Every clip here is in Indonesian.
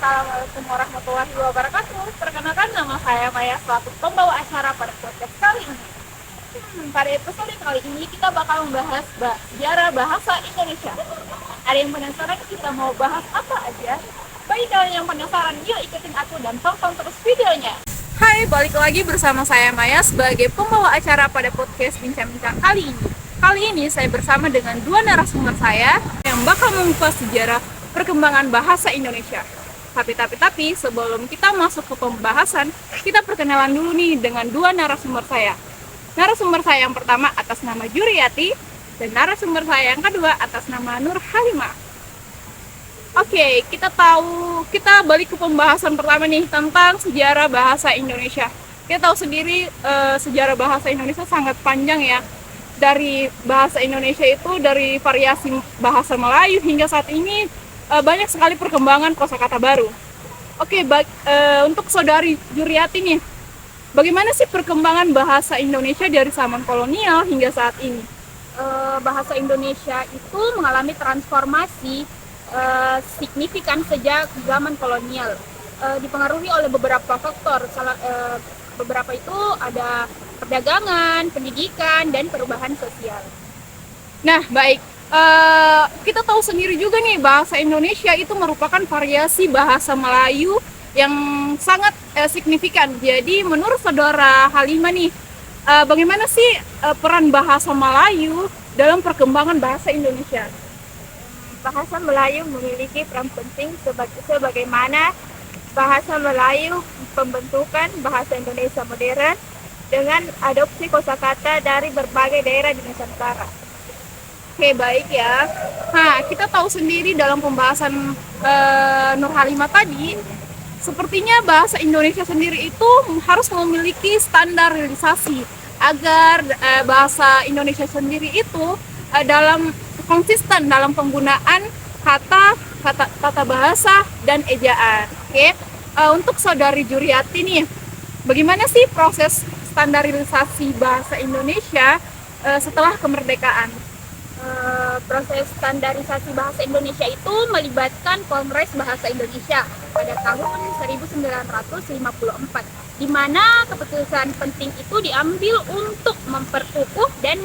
Assalamualaikum warahmatullahi wabarakatuh. Perkenalkan, nama saya Maya selaku pembawa acara pada podcast kali ini. Pada episode kali ini kita bakal membahas sejarah bahasa Indonesia. Ada yang penasaran kita mau bahas apa aja? Bagi kalian yang penasaran, yuk ikutin aku dan tonton terus videonya. Hai, balik lagi bersama saya Maya sebagai pembawa acara pada podcast Bincang-Bincang kali ini. Kali ini saya bersama dengan dua narasumber saya yang bakal mengupas sejarah perkembangan bahasa Indonesia. Tapi sebelum kita masuk ke pembahasan, kita perkenalan dulu nih dengan dua narasumber saya. Narasumber saya yang pertama atas nama Juriati dan narasumber saya yang kedua atas nama Nur Halimah. Oke, kita balik ke pembahasan pertama nih tentang sejarah bahasa Indonesia. Kita tahu sendiri sejarah bahasa Indonesia sangat panjang ya. Dari bahasa Indonesia itu dari variasi bahasa Melayu hingga saat ini banyak sekali perkembangan kosakata baru. Oke, untuk saudari Juriati nih, bagaimana sih perkembangan bahasa Indonesia dari zaman kolonial hingga saat ini? Bahasa Indonesia itu mengalami transformasi signifikan sejak zaman kolonial, dipengaruhi oleh beberapa faktor. Beberapa itu ada perdagangan, pendidikan, dan perubahan sosial. Nah, baik. Kita tahu sendiri juga nih, bahasa Indonesia itu merupakan variasi bahasa Melayu yang sangat signifikan. Jadi, menurut saudara Halimah nih, bagaimana sih peran bahasa Melayu dalam perkembangan bahasa Indonesia? Bahasa Melayu memiliki peran penting sebagaimana bahasa Melayu pembentukan bahasa Indonesia modern dengan adopsi kosakata dari berbagai daerah di Nusantara. Oke, baik ya. Nah, kita tahu sendiri dalam pembahasan Nur Halimah tadi, sepertinya bahasa Indonesia sendiri itu harus memiliki standarisasi agar bahasa Indonesia sendiri itu dalam konsisten dalam penggunaan tata bahasa dan ejaan. Oke. Untuk saudari Juriati nih, bagaimana sih proses standarisasi bahasa Indonesia setelah kemerdekaan? Proses standarisasi bahasa Indonesia itu melibatkan Kongres Bahasa Indonesia pada tahun 1954, di mana keputusan penting itu diambil untuk memperkukuh dan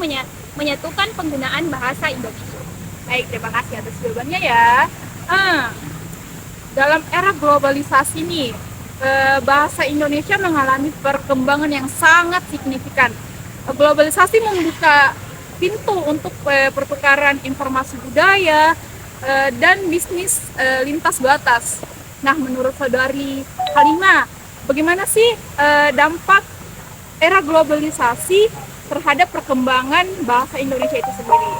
menyatukan penggunaan bahasa Indonesia. Baik, terima kasih atas jawabannya ya. Dalam era globalisasi nih, bahasa Indonesia mengalami perkembangan yang sangat signifikan. Globalisasi membuka pintu untuk pertukaran informasi budaya dan bisnis lintas batas. Nah, menurut saudari Halimah, bagaimana sih dampak era globalisasi terhadap perkembangan bahasa Indonesia itu sendiri?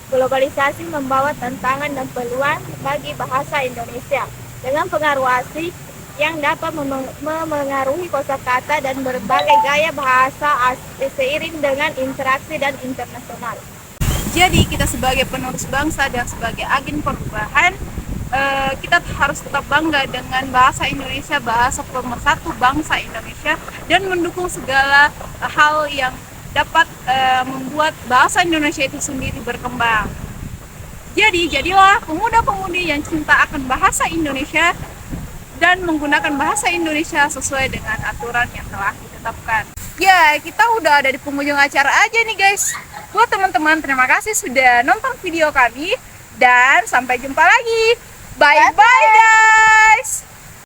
Globalisasi membawa tantangan dan peluang bagi bahasa Indonesia dengan pengaruh asing yang dapat memengaruhi kosakata dan berbagai gaya bahasa seiring dengan interaksi dan internasional. Jadi kita sebagai penerus bangsa dan sebagai agen perubahan, kita harus tetap bangga dengan bahasa Indonesia, bahasa pemersatu bangsa Indonesia, dan mendukung segala hal yang dapat membuat bahasa Indonesia itu sendiri berkembang. Jadi, jadilah pemuda-pemudi yang cinta akan bahasa Indonesia dan menggunakan bahasa Indonesia sesuai dengan aturan yang telah ditetapkan. Ya, kita udah ada di penghujung acara aja nih guys. Buat teman-teman, terima kasih sudah nonton video kami dan sampai jumpa lagi. Bye-bye guys.